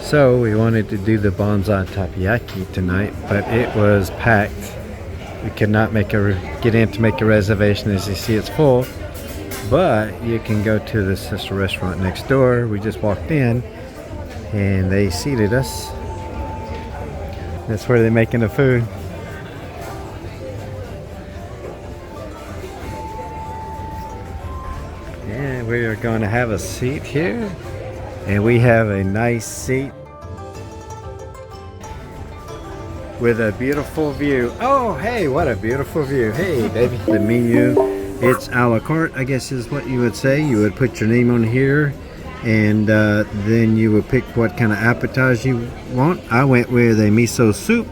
So we wanted to do the bonsai takoyaki tonight, but it was packed. We could not get in to make a reservation. As you see, it's full. But you can go to the sister restaurant next door. We just walked in and they seated us. That's where they're making the food. And we are going to have a seat here. And we have a nice seat with a beautiful view. Oh, hey, what a beautiful view. Hey, baby. The menu, it's a la carte, I guess is what you would say. You would put your name on here, and then you would pick what kind of appetizer you want. I went with a miso soup.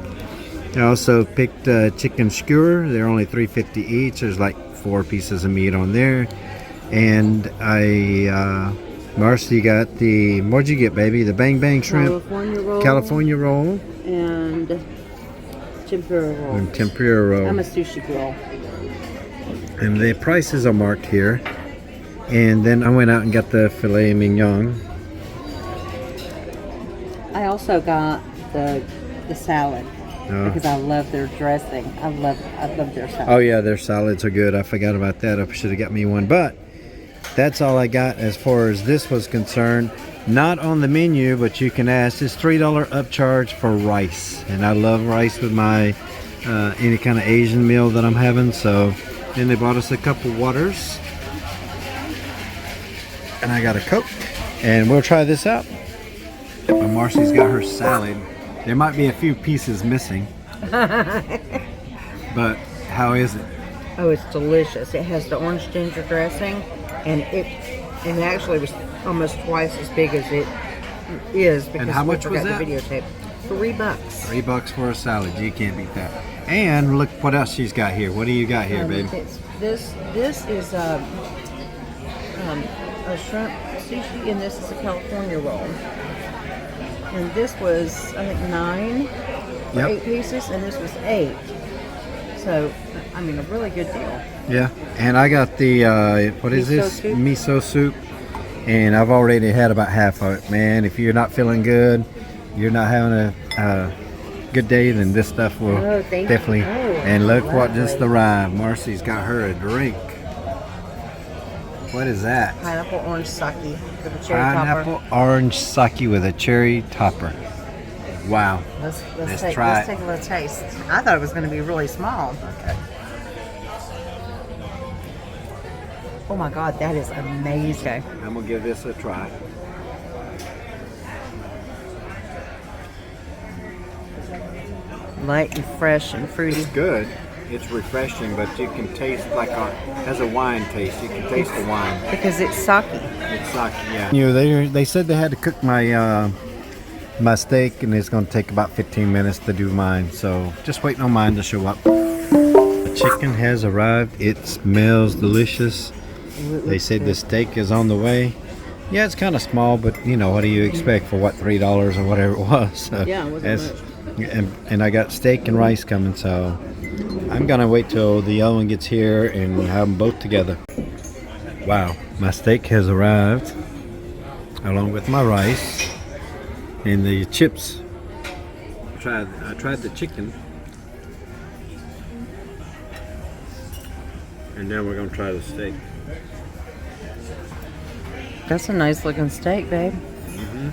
I also picked chicken skewer. They're only $3.50 each. There's like 4 pieces of meat on there. And Marci got the, what'd you get, baby? The bang bang shrimp, California roll, and tempura roll. And tempura roll. I'm a sushi girl. And the prices are marked here. And then I went out and got the filet mignon. I also got the salad because I love their dressing. I love their salad. Oh yeah, their salads are good. I forgot about that. I should have got me one, but that's all I got as far as this was concerned. Not on the menu, but you can ask. It's $3 upcharge for rice, and I love rice with my any kind of Asian meal that I'm having. So then they bought us a couple waters, and I got a Coke, and we'll try this out. Marci's got her salad. There might be a few pieces missing, but how is it? Oh, it's delicious. It has the orange ginger dressing, and it actually was almost twice as big as it is because and how much was that? The videotape. $3. $3 for a salad. You can't beat that. And look what else she's got here. What do you got here, babe? This is a shrimp sushi, and this is a California roll. And this was, I think, 9 for 8 pieces, and this was 8. So, I mean, a really good deal. Yeah, and I got the, what is this? Miso soup. And I've already had about half of it. Man, if you're not feeling good, you're not having a good day, then this stuff will definitely. And look what just arrived. Marci's got her a drink. What is that? Pineapple orange sake with a cherry topper. Pineapple orange sake with a cherry topper. Wow. Let's take a little taste. I thought it was going to be really small. Okay. Oh my God, that is amazing. I'm going to give this a try. Light and fresh and fruity. It's good. It's refreshing, but you can taste has a wine taste. You can taste the wine. Because it's sake. It's sake, yeah. They said they had to cook my my steak, and it's going to take about 15 minutes to do mine. So just waiting on mine to show up. The chicken has arrived. It smells delicious. They said the steak is on the way. Yeah, it's kind of small, but you know, what do you expect for what, $3 or whatever it was? So yeah, it wasn't much. And I got steak and rice coming, so I'm gonna wait till the other one gets here and have them both together. Wow, my steak has arrived along with my rice and the chips. I tried the chicken, and now we're gonna try the steak. That's a nice looking steak, babe. Mm-hmm.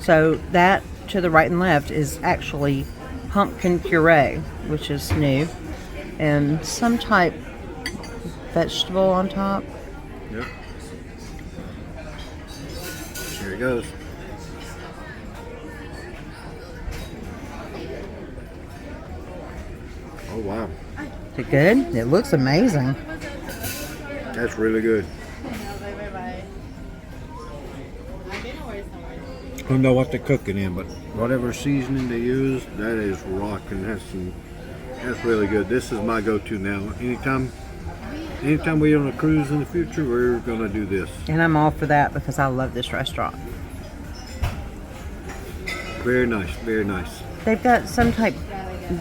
So that to the right and left is actually pumpkin puree, which is new, and some type vegetable on top. Yep. Here it goes. Oh wow. Is it good? It looks amazing. That's really good. I don't know what they're cooking in, but whatever seasoning they use, that is rocking. That's really good. This is my go-to now. Anytime we're on a cruise in the future, we're gonna do this. And I'm all for that because I love this restaurant. Very nice, very nice. They've got some type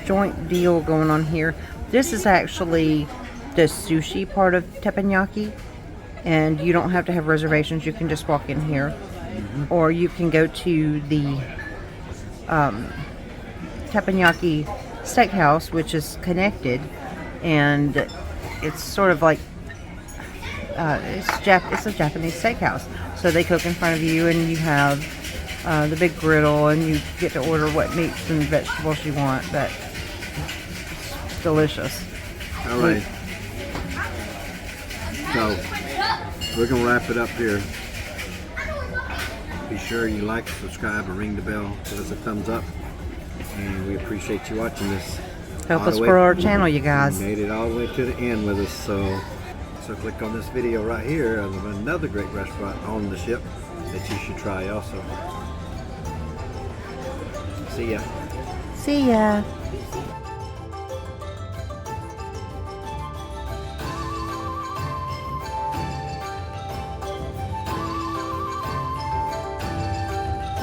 joint deal going on here. This is actually the sushi part of teppanyaki, and you don't have to have reservations. You can just walk in here or you can go to the Teppanyaki Steakhouse, which is connected, and it's sort of like it's a Japanese steakhouse. So they cook in front of you, and you have the big griddle, and you get to order what meats and vegetables you want. But it's delicious. All right. So we're gonna wrap it up here. Be sure you like, subscribe, and ring the bell. Give us a thumbs up, and we appreciate you watching this. Help us grow our channel, you guys. You made it all the way to the end with us, so click on this video right here of another great restaurant on the ship that you should try also. See ya. See ya.